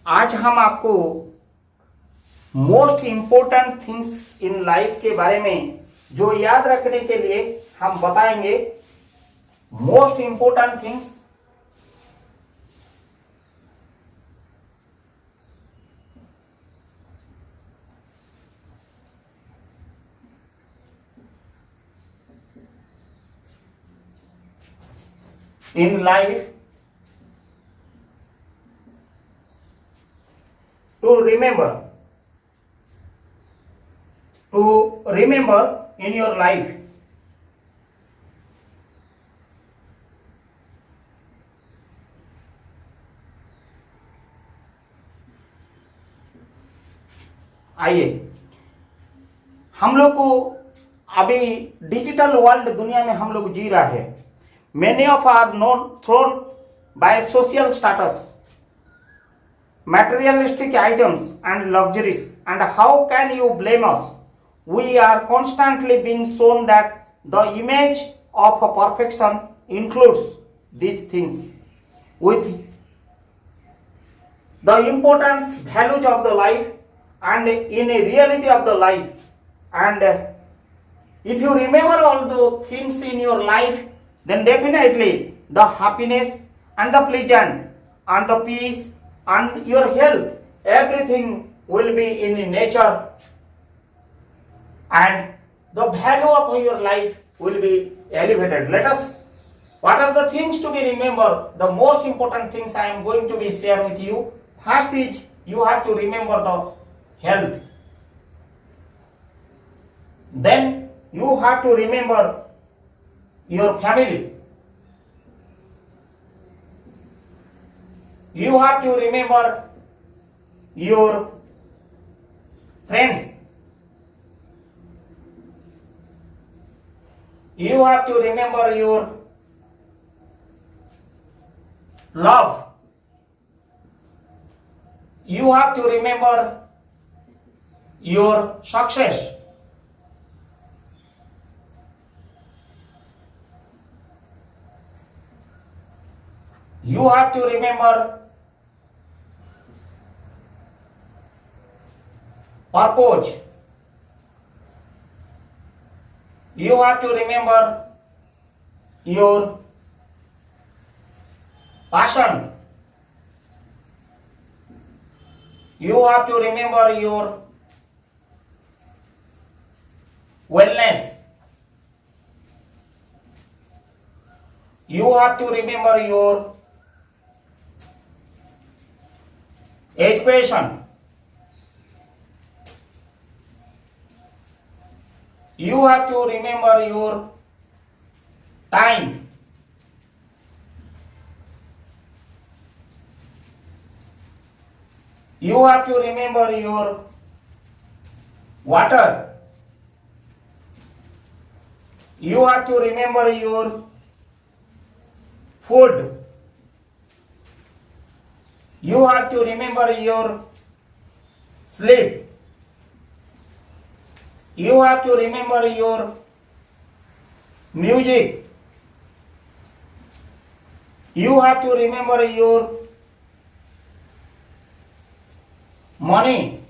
आज हम आपको most important things in life के बारे में जो याद रखने के लिए हम बताएंगे। Most important things in life to remember in your life. आइए, हम लोग को अभी डिजिटल वर्ल्ड दुनिया में हम लोग जी रहा है। Many of are known thrown by social status, materialistic items and luxuries. And how can you blame us? We are constantly being shown that the image of perfection includes these things with the importance, values of the life and in a reality of the life. And if you remember all the things in your life, then definitely the happiness and the pleasant and the peace and your health, everything will be in nature, and the value of your life will be elevated. Let us, what are the things to be remembered? The most important things I am going to be share with you. First is you have to remember the health. Then you have to remember your family. You have to remember your friends. You have to remember your love. You have to remember your success. You have to remember purpose. You have to remember your passion. You have to remember your wellness. You have to remember your education. You have to remember your time. You have to remember your water. You have to remember your food. You have to remember your sleep. You have to remember your music. You have to remember your money.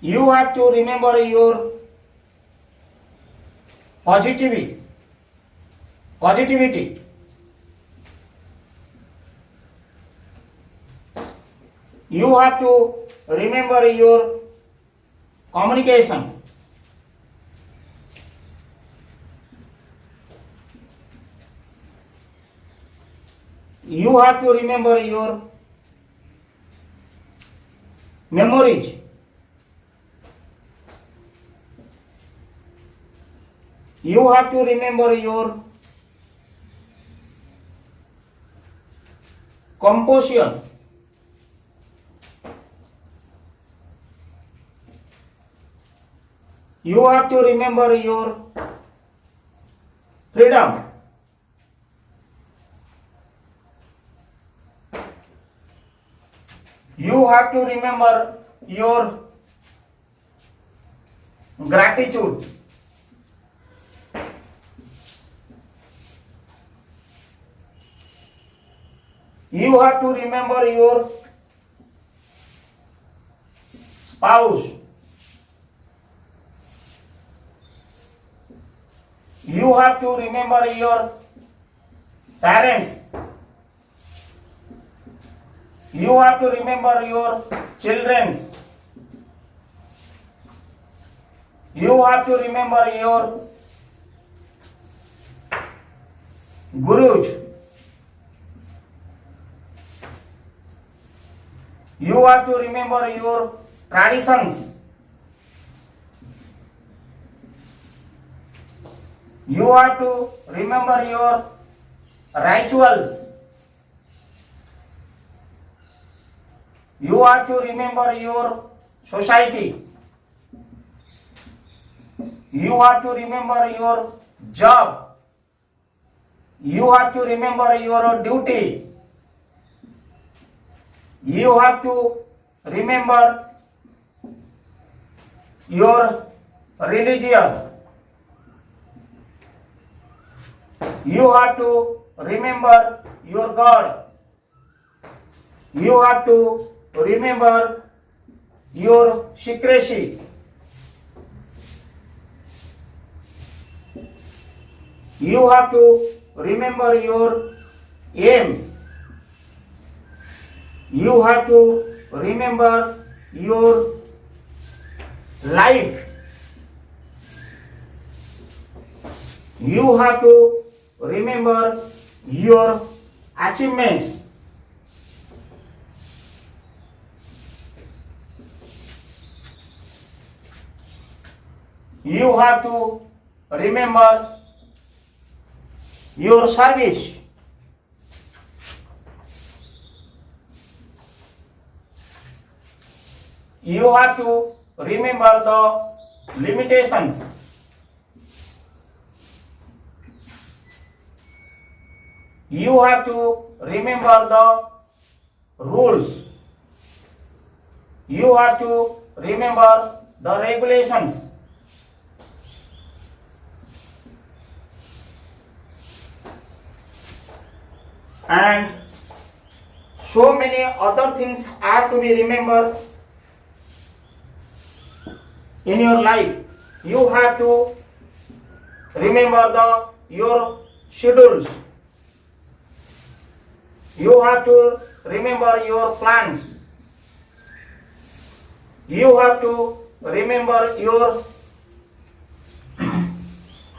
You have to remember your positivity. You have to remember your communication. You have to remember your memories. You have to remember your composition. You have to remember your freedom. You have to remember your gratitude. You have to remember your spouse. You have to remember your parents. You have to remember your children. You have to remember your gurus. You have to remember your traditions. You have to remember your rituals. You have to remember your society. You have to remember your job. You have to remember your duty. You have to remember your religious. You have to remember your God. You have to remember your secrecy. You have to remember your aim. You have to remember your life. You have to remember your achievements. You have to remember your service. You have to remember the limitations. You have to remember the rules. You have to remember the regulations. And so many other things have to be remembered in your life. You have to remember your schedules. You have to remember your plans. You have to remember your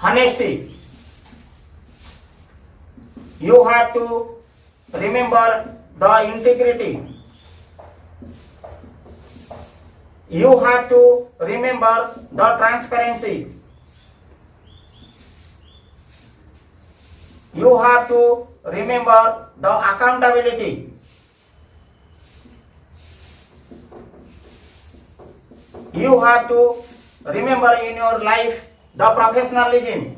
honesty. You have to remember the integrity. You have to remember the transparency. You have to remember the accountability. You have to remember in your life the professionalism.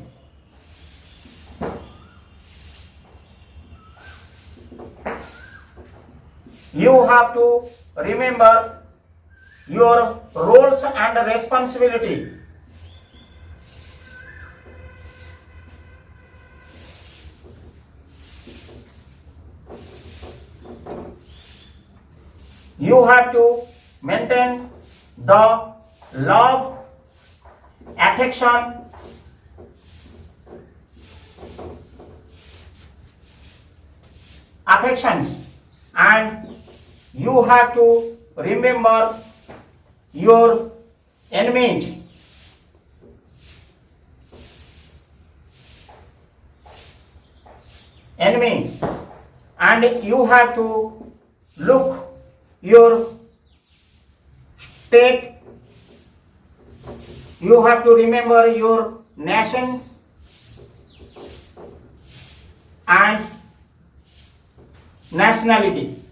You have to remember your roles and responsibility. You have to maintain the love, affection, affections, and you have to remember your enemies. And you have to look your state. You have to remember your nations and nationality.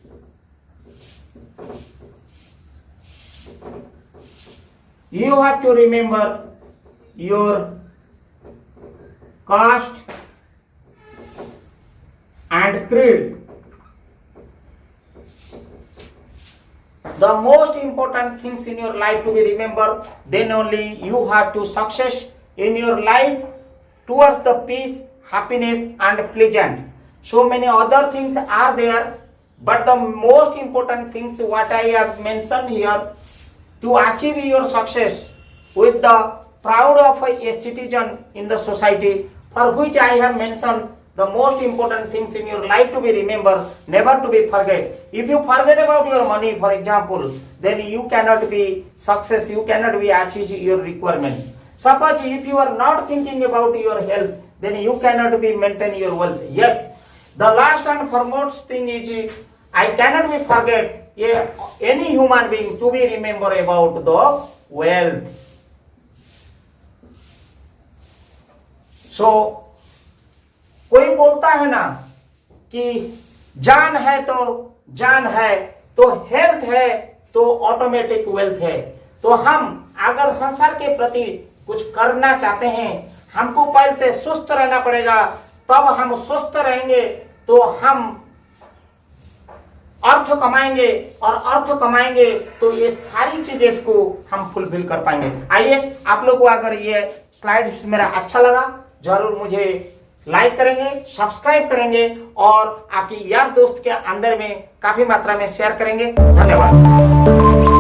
You have to remember your caste and creed. The most important things in your life to be remembered, then only you have to success in your life towards the peace, happiness and pleasant. So many other things are there, But the most important things what I have mentioned here, to achieve your success with the proud of a citizen in the society, for which I have mentioned the most important things in your life to be remembered, never to be forget. If you forget about your money, for example, then you cannot be success, you cannot be achieve your requirement. Suppose if you are not thinking about your health, then you cannot be maintain your wealth. Yes, the last and foremost thing is I cannot be forget any human being to be remember about the wealth. So कोई बोलता है ना कि जान है तो health है तो ऑटोमेटिक वेल्थ है। तो हम अगर संसार के प्रति कुछ करना चाहते हैं, हमको पहले सुस्त रहना पड़ेगा, तब हम स्वस्थ रहेंगे तो हम अर्थ कमाएंगे, और अर्थ कमाएंगे तो ये सारी चीजें इसको हम फुलफिल कर पाएंगे। आइए, आप लोग को अगर ये स्लाइड मेरा अच्छा लगा, जरूर मुझे लाइक करेंगे, सब्सक्राइब करेंगे और आपकी यार दोस्त के अंदर में काफी मात्रा में शेयर करेंगे। धन्यवाद।